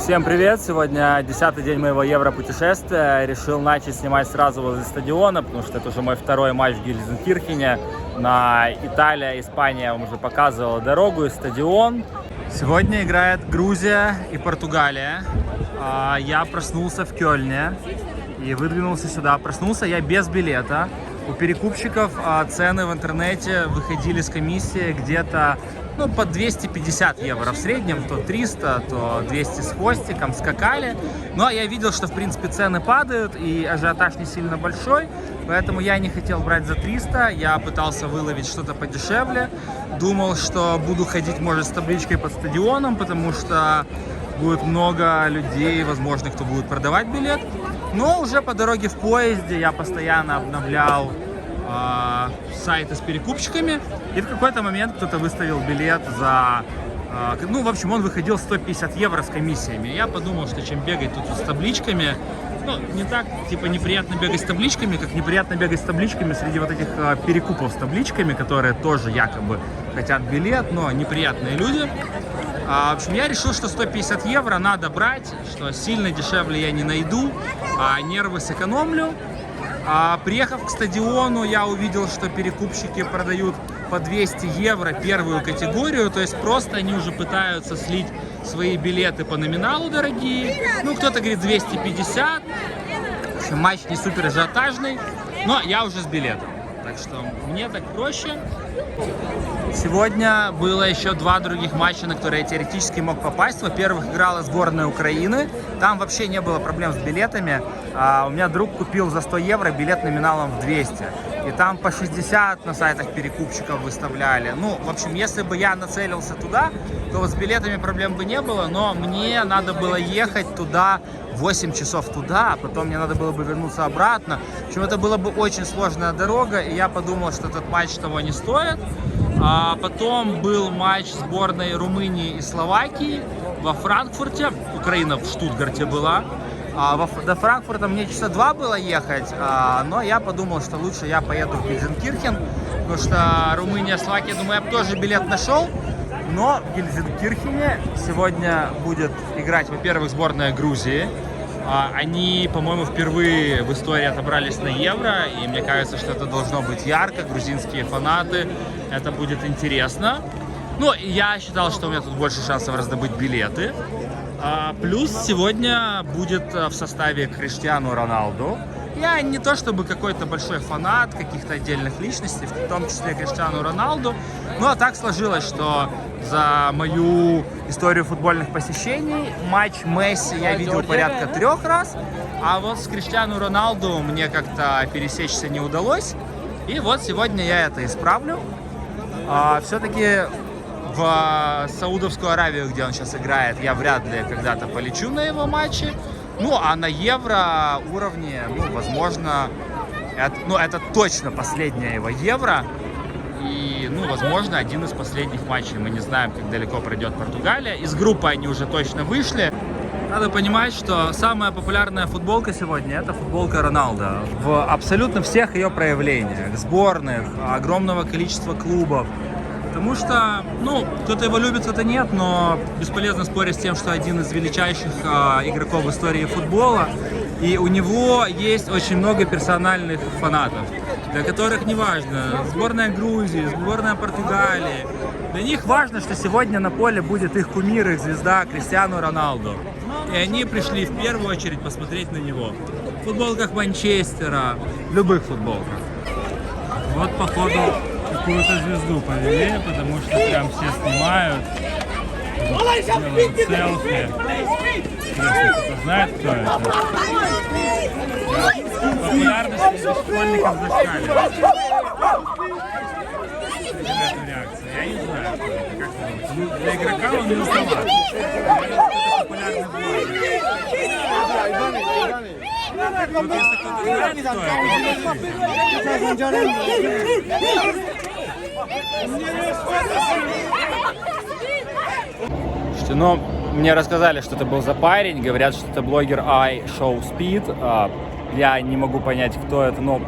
Всем привет! Сегодня 10-й день моего Европутешествия. Решил начать снимать сразу возле стадиона, потому что это уже мой второй матч в Гельзенкирхене. На Италия, Испания я вам уже показывал дорогу и стадион. Сегодня играет Грузия и Португалия. Я проснулся в Кёльне и выдвинулся сюда. Проснулся я без билета. У перекупщиков цены в интернете выходили с комиссии где-то по 250 евро в среднем, то 300, то 200 с хвостиком, скакали. Но я видел, что в принципе цены падают и ажиотаж не сильно большой, поэтому я не хотел брать за 300, я пытался выловить что-то подешевле. Думал, что буду ходить, может, с табличкой под стадионом, потому что будет много людей, возможно, кто будет продавать билет. Но уже по дороге в поезде я постоянно обновлял сайты с перекупщиками, и в какой-то момент кто-то выставил билет за... в общем, он выходил 150 евро с комиссиями. Я подумал, что чем бегать тут с табличками, не так, неприятно бегать с табличками, как неприятно бегать с табличками среди вот этих перекупов с табличками, которые тоже якобы хотят билет, но неприятные люди. В общем, я решил, что 150 евро надо брать, что сильно дешевле я не найду, а нервы сэкономлю. Приехав к стадиону, я увидел, что перекупщики продают по 200 евро первую категорию, то есть просто они уже пытаются слить свои билеты по номиналу дорогие. Кто-то говорит 250. В общем, матч не супер ажиотажный, но я уже с билетом, так что мне так проще. Сегодня было еще два других матча, на которые я теоретически мог попасть. Во-первых, играла сборная Украины. Там вообще не было проблем с билетами. У меня друг купил за 100 евро билет номиналом в 200. И там по 60 на сайтах перекупщиков выставляли. В общем, если бы я нацелился туда, то с билетами проблем бы не было. Но мне надо было ехать туда 8 часов туда, а потом мне надо было бы вернуться обратно. В общем, это была бы очень сложная дорога, и я подумал, что этот матч того не стоит. Потом был матч сборной Румынии и Словакии во Франкфурте. Украина в Штутгарте была. До Франкфурта мне часа 2 было ехать, но я подумал, что лучше я поеду в Гельзенкирхен, потому что Румыния, Словакия, думаю, я бы тоже билет нашел. Но в Гельзенкирхене сегодня будет играть, во-первых, сборная Грузии. Они, по-моему, впервые в истории отобрались на Евро, и мне кажется, что это должно быть ярко, грузинские фанаты, это будет интересно. Я считал, что у меня тут больше шансов раздобыть билеты. Плюс сегодня будет в составе Криштиану Роналду. Я не то чтобы какой-то большой фанат каких-то отдельных личностей, в том числе Криштиану Роналду, но так сложилось, что за мою историю футбольных посещений матч Месси я видел порядка 3 раз, а вот с Криштиану Роналду мне как-то пересечься не удалось, и вот сегодня я это исправлю. Все-таки в Саудовскую Аравию, где он сейчас играет, я вряд ли когда-то полечу на его матчи. А на Евро уровне, возможно, это точно последнее его Евро. И, возможно, один из последних матчей. Мы не знаем, как далеко пройдет Португалия. Из группы они уже точно вышли. Надо понимать, что самая популярная футболка сегодня – это футболка Роналдо. В абсолютно всех ее проявлениях. Сборных, огромного количества клубов. Потому что, кто-то его любит, кто-то нет, но бесполезно спорить с тем, что один из величайших игроков в истории футбола, и у него есть очень много персональных фанатов, для которых не важно, сборная Грузии, сборная Португалии, для них важно, что сегодня на поле будет их кумир, их звезда Криштиану Роналду, и они пришли в первую очередь посмотреть на него. В футболках Манчестера, в любых футболках. Вот, походу, какую-то звезду повели, потому что прям все снимают, делают селфи. Интересно, кто знает, кто это? Популярность среди школьников зашкаливает. Реакция. Я не знаю, кто это. Как вы думаете? Для игрока он мелковат. Это популярный блогер. Вот если кто-то знает, кто это. Мне рассказали, что это был за парень. Говорят, что это блогер iShowSpeed. Я не могу понять, кто это, но,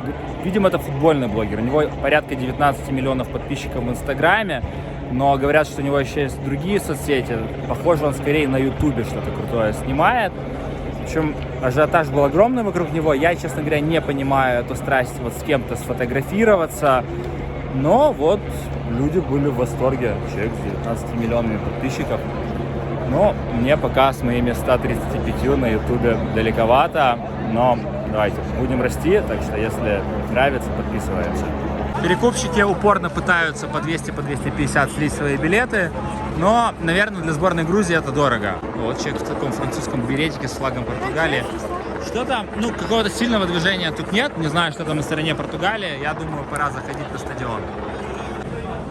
видимо, это футбольный блогер. У него порядка 19 миллионов подписчиков в Инстаграме. но говорят, что у него еще есть другие соцсети. Похоже, он скорее на Ютубе что-то крутое снимает. В общем, ажиотаж был огромный вокруг него. Я, честно говоря, не понимаю эту страсть вот с кем-то сфотографироваться. Но вот люди были в восторге. Человек с 19 миллионами подписчиков. Но мне пока с моими 135 на ютубе далековато. Но давайте, будем расти. Так что, если нравится, подписываемся. Перекупщики упорно пытаются по 200, по 250 слить свои билеты. Но, наверное, для сборной Грузии это дорого. Вот человек в таком французском беретике с флагом Португалии. Что-то, ну, какого-то сильного движения тут нет. Не знаю, что там на стороне Португалии. Я думаю, пора заходить на стадион.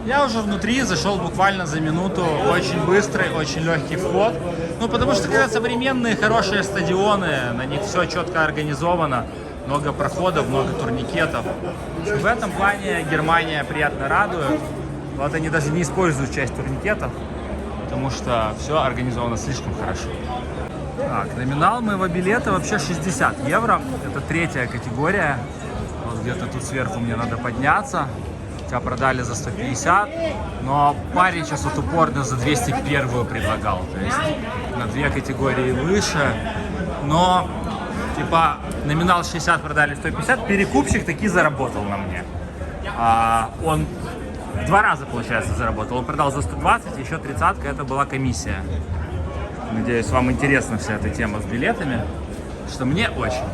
Я уже внутри, зашел буквально за минуту. Очень быстрый, очень легкий вход. Ну, потому что, когда современные, хорошие стадионы, на них все четко организовано. Много проходов, много турникетов. В этом плане Германия приятно радует. Вот они даже не используют часть турникетов, потому что все организовано слишком хорошо. Так, номинал моего билета вообще 60 евро. Это третья категория. Вот где-то тут сверху мне надо подняться. Тебя продали за 150. Но парень сейчас вот упорно за 201 предлагал. То есть на 2 категории выше. Но типа номинал 60, продали 150. Перекупщик таки заработал на мне. Он в 2 раза, получается, заработал. Он продал за 120, еще 30-ка, это была комиссия. Надеюсь, вам интересна вся эта тема с билетами, что мне очень.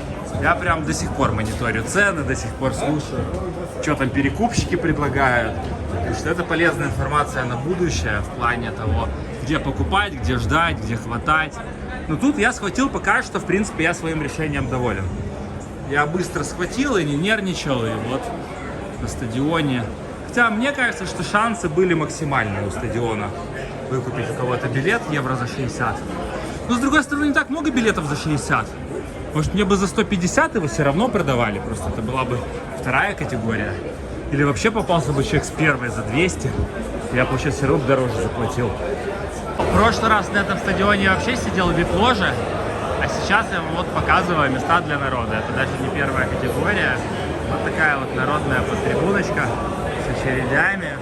Я прям до сих пор мониторю цены, до сих пор слушаю, что там перекупщики предлагают. Потому что это полезная информация на будущее в плане того, где покупать, где ждать, где хватать. Но тут я схватил пока что, в принципе, я своим решением доволен. Я быстро схватил и не нервничал, и вот на стадионе. Хотя мне кажется, что шансы были максимальные у стадиона выкупить у кого-то билет евро за 60. Но с другой стороны, не так много билетов за 60. Может, мне бы за 150 его все равно продавали, просто это была бы 2-я категория. Или вообще попался бы человек с 1-й за 200, я, получается, все равно дороже заплатил. В прошлый раз на этом стадионе я вообще сидел в вип-ложе, а сейчас я вам вот показываю места для народа. Это даже не 1-я категория, вот такая вот народная подтрибуночка с очередями.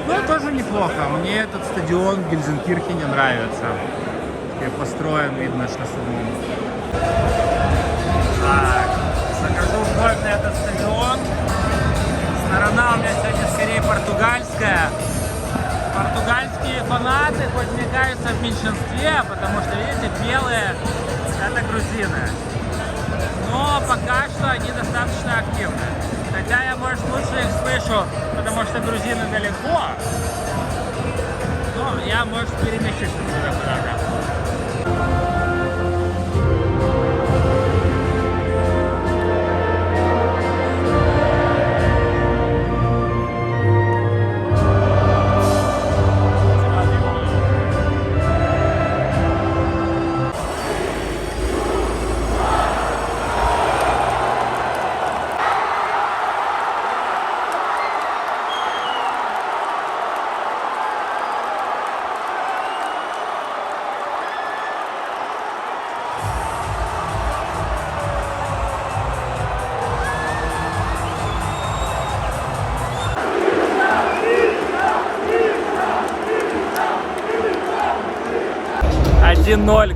Ну, тоже неплохо. Мне этот стадион в Гельзенкирхене нравится. Как построен, видно, что с умом. Так, захожу вновь на этот стадион. Сторона у меня сегодня скорее португальская. Португальские фанаты, хоть мне кажется, в меньшинстве, потому что, видите, белые — это грузины. Но пока что они достаточно активны. Хотя я, может, лучше их слышу, потому что грузины далеко. Но я, может, перемещусь сюда куда-то.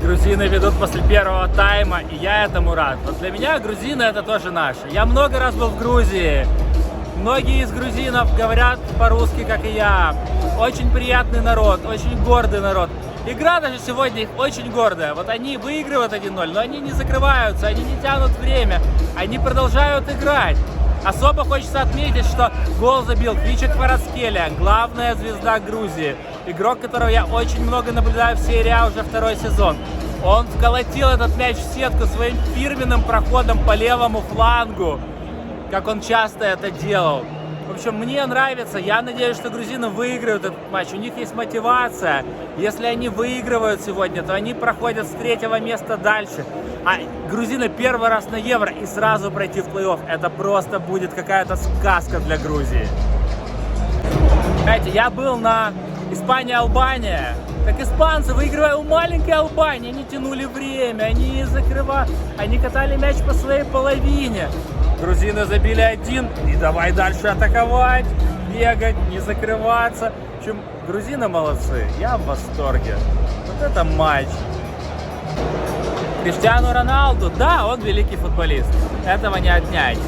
Грузины ведут после первого тайма, и я этому рад. Вот для меня грузины — это тоже наши. Я много раз был в Грузии. Многие из грузинов говорят по-русски, как и я. Очень приятный народ, очень гордый народ. Игра даже сегодня их очень гордая. Вот они выигрывают 1-0, но они не закрываются, они не тянут время. Они продолжают играть. Особо хочется отметить, что гол забил Квича Кварацхелия, главная звезда Грузии. Игрок, которого я очень много наблюдаю в серии А уже 2-й сезон. Он вколотил этот мяч в сетку своим фирменным проходом по левому флангу, как он часто это делал. В общем, мне нравится. Я надеюсь, что грузины выиграют этот матч. У них есть мотивация. Если они выигрывают сегодня, то они проходят с 3-го места дальше. А грузины первый раз на Евро и сразу пройти в плей-офф. Это просто будет какая-то сказка для Грузии. Знаете, я был на Испания-Албания. Так испанцы, выигрывая у маленькой Албании, они тянули время, они закрывали, они катали мяч по своей половине. Грузины забили 1, и давай дальше атаковать, бегать, не закрываться. В общем, Грузины молодцы, я в восторге. Вот это матч. Криштиану Роналду, да, он великий футболист, этого не отнять.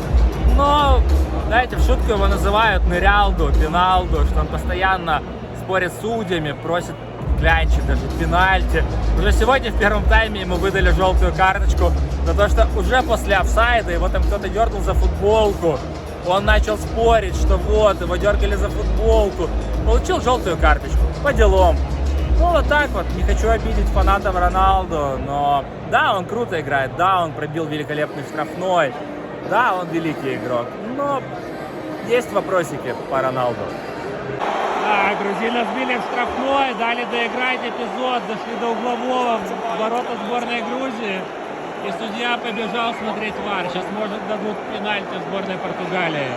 Но, знаете, в шутку его называют нырялду, пеналду, что он постоянно спорит с судьями, просит клянчить даже пенальти. Уже сегодня в первом тайме ему выдали желтую карточку за то, что уже после офсайда его там кто-то дернул за футболку. Он начал спорить, что вот, его дергали за футболку. Получил желтую карточку, по делам. Ну вот так вот, не хочу обидеть фанатов Роналду, но да, он круто играет, да, он пробил великолепный штрафной, да, он великий игрок, но есть вопросики по Роналду. Да, грузины сбили в штрафной, дали доиграть эпизод, дошли до углового в ворота сборной Грузии. И судья побежал смотреть ВАР. Сейчас, может, дадут пенальти сборной Португалии.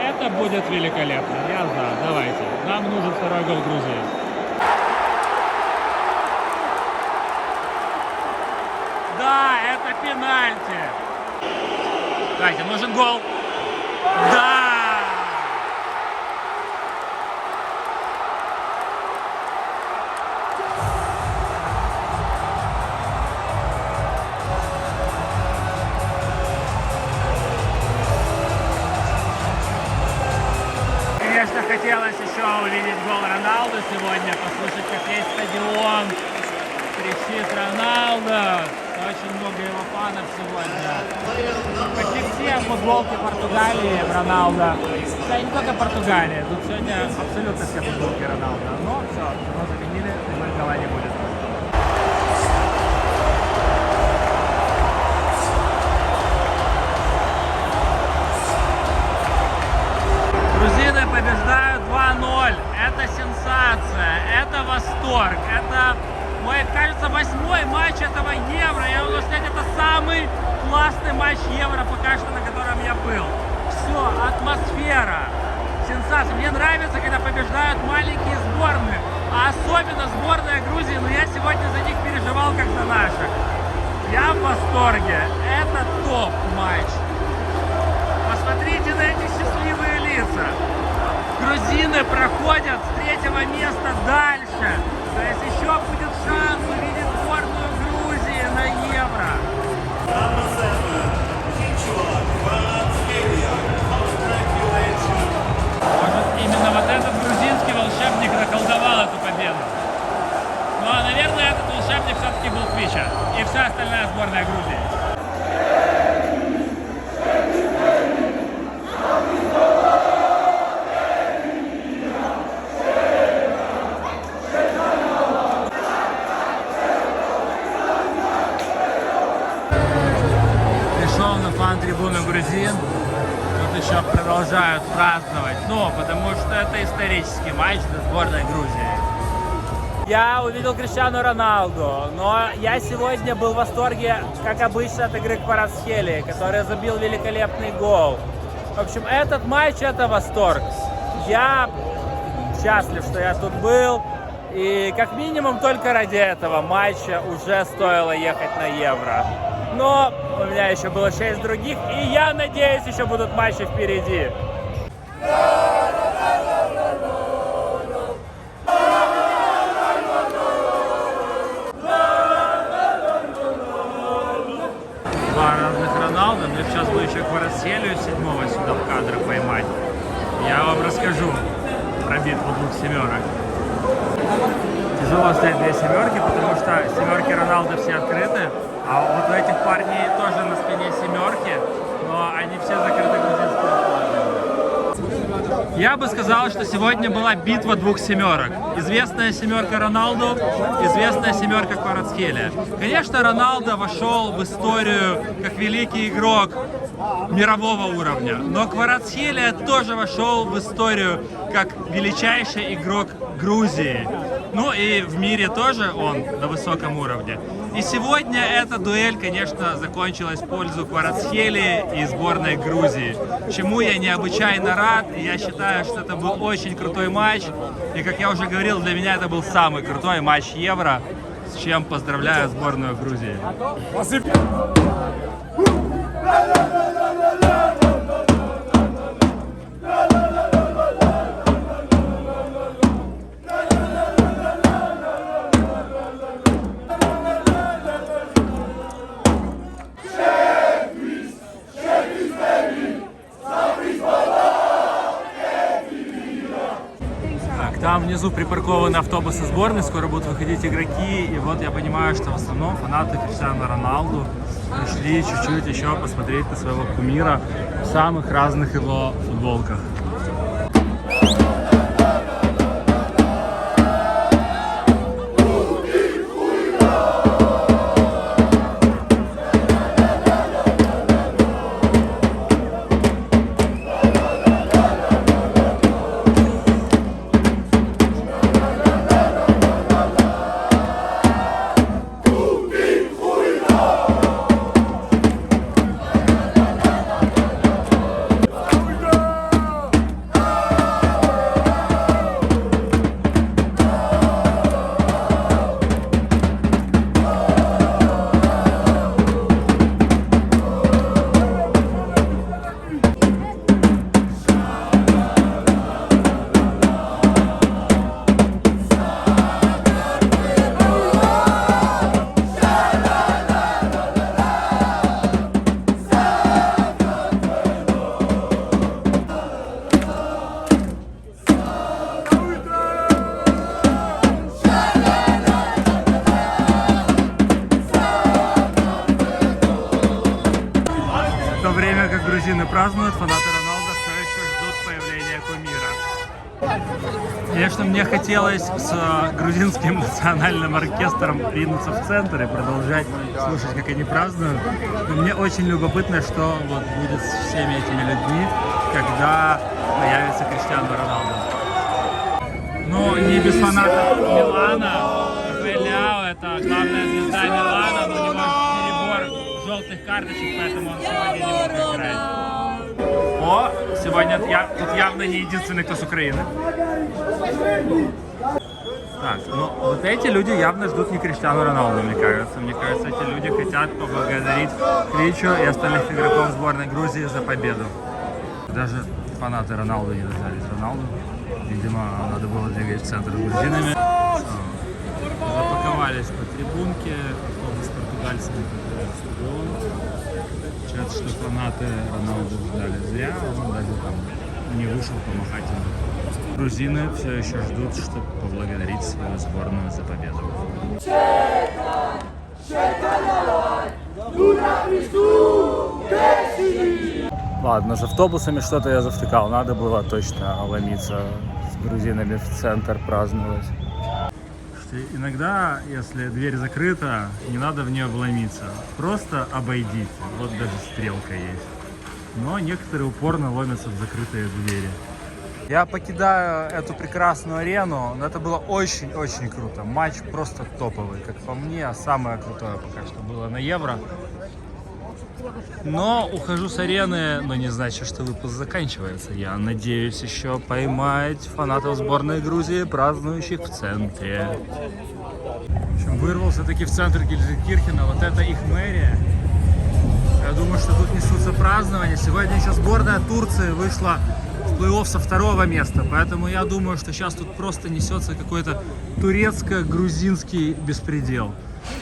Это будет великолепно. Я за. Давайте. Нам нужен второй гол Грузии. Да, это пенальти. Катя, нужен гол. Да! Конечно, хотелось еще увидеть гол Роналду сегодня, послушать, как весь стадион кричит Роналду. Очень много его фанов сегодня. Почти все футболки Португалии в Роналду. Да и не только Португалия, тут сегодня абсолютно все футболки Роналду. Но все, мы заменили, гола не будет. Грузины побеждают 2-0. Это сенсация, это восторг. Это, мой, кажется, 8-й матч этого Евро. Я могу сказать, это самый классный матч Евро пока что, на котором я был. Все, атмосфера, сенсация. Мне нравится, когда побеждают маленькие сборные, а особенно сборная Грузии. Но я сегодня за них переживал, как за наших. Я в восторге. Это топ-матч. Посмотрите на эти счастливые лица. Грузины проходят с 3-го места дальше. То есть еще будет шанс увидеть сборную Грузии на Евро. Может, именно вот этот грузинский волшебник наколдовал эту победу. Ну, а, наверное, этот волшебник все-таки был Квича и вся остальная сборная Грузии. Трибуну грузин, тут еще продолжают праздновать, но потому что это исторический матч для сборной Грузии. Я увидел Криштиану Роналду, но я сегодня был в восторге, как обычно, от игры Кварацхелии, который забил великолепный гол. В общем, этот матч — это восторг. Я счастлив, что я тут был, и как минимум только ради этого матча уже стоило ехать на Евро. Но у меня еще было 6 других, и я надеюсь, еще будут матчи впереди. Два разных Роналду, но сейчас бы еще Кварацхелию 7-го сюда в кадр поймать. Я вам расскажу про битву двух семерок. Тяжело снять две семерки, потому что семерки Роналду все открыты. А вот у этих парней тоже на спине семерки, но они все закрыты грузинскими флагами. Я бы сказал, что сегодня была битва двух семерок. Известная семерка Роналду, известная семерка Кварацхелия. Конечно, Роналду вошел в историю как великий игрок мирового уровня, но Кварацхелия тоже вошел в историю как величайший игрок Грузии. Ну и в мире тоже он на высоком уровне. И сегодня эта дуэль, конечно, закончилась в пользу Кварацхелии и сборной Грузии, чему я необычайно рад. И я считаю, что это был очень крутой матч. И, как я уже говорил, для меня это был самый крутой матч Евро, с чем поздравляю сборную Грузии. Там внизу припаркованы автобусы сборной, скоро будут выходить игроки. И вот я понимаю, что в основном фанаты Криштиану Роналду пришли чуть-чуть еще посмотреть на своего кумира в самых разных его футболках. Грузины празднуют, фанаты Роналдо все еще ждут появления кумира. Конечно, мне хотелось с грузинским национальным оркестром ринуться в центр и продолжать слушать, как они празднуют. Но мне очень любопытно, что вот будет с всеми этими людьми, когда появится Криштиану Роналдо. Но не без фанатов Милана. Рафаэль, это главная звезда Милана, но у него перебор желтых карточек, поэтому он сегодня не мог играть. О, сегодня тут явно не единственный, кто с Украины. Так, ну вот эти люди явно ждут не Криштиану Роналду, мне кажется. Мне кажется, эти люди хотят поблагодарить Кричу и остальных игроков сборной Грузии за победу. Даже фанаты Роналду не дождались Роналду. Видимо, надо было двигать в центр с грузинами. Запаковались по трибунке, автобус с португальцами в стадион. Получается, что фанаты Роналду ждали зря, он даже там не вышел помахать им. Грузины все еще ждут, чтобы поблагодарить свою сборную за победу. Ладно, с автобусами что-то я завтыкал, надо было точно ломиться с грузинами в центр праздновать. Иногда, если дверь закрыта, не надо в нее вломиться. Просто обойдите. Вот даже стрелка есть. Но некоторые упорно ломятся в закрытые двери. Я покидаю эту прекрасную арену, но это было очень-очень круто. Матч просто топовый, как по мне. Самое крутое пока что было на Евро. Но ухожу с арены, но не значит, что выпуск заканчивается. Я надеюсь еще поймать фанатов сборной Грузии, празднующих в центре. В общем, вырвался таки в центр Гельзенкирхена. Вот это их мэрия. Я думаю, что тут несутся празднования. Сегодня еще сборная Турции вышла в плей-офф со 2-го места. Поэтому я думаю, что сейчас тут просто несется какой-то турецко-грузинский беспредел.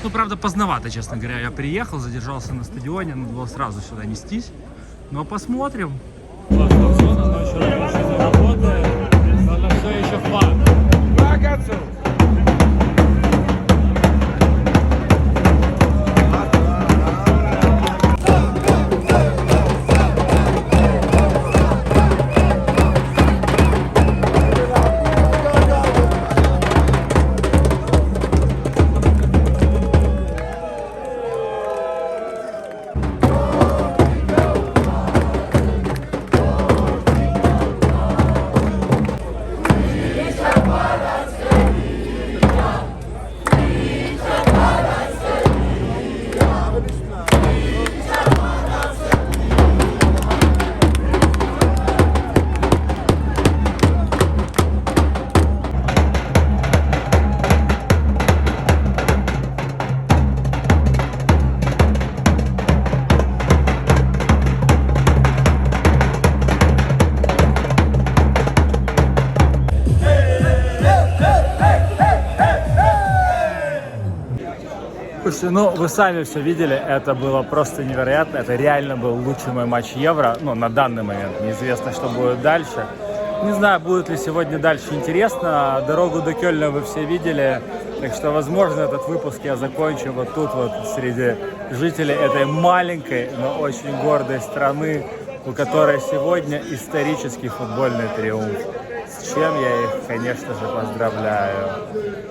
Ну, правда, поздновато, честно говоря. Я приехал, задержался на стадионе, надо было сразу сюда нестись. Но посмотрим. Классная зона, но еще не работает. Но все еще фан. Слушайте, ну вы сами все видели, это было просто невероятно, это реально был лучший мой матч Евро, ну на данный момент, неизвестно, что будет дальше. Не знаю, будет ли сегодня дальше интересно. Дорогу до Кёльна вы все видели. Так что, возможно, этот выпуск я закончу вот тут вот среди жителей этой маленькой, но очень гордой страны, у которой сегодня исторический футбольный триумф. С чем я их, конечно же, поздравляю.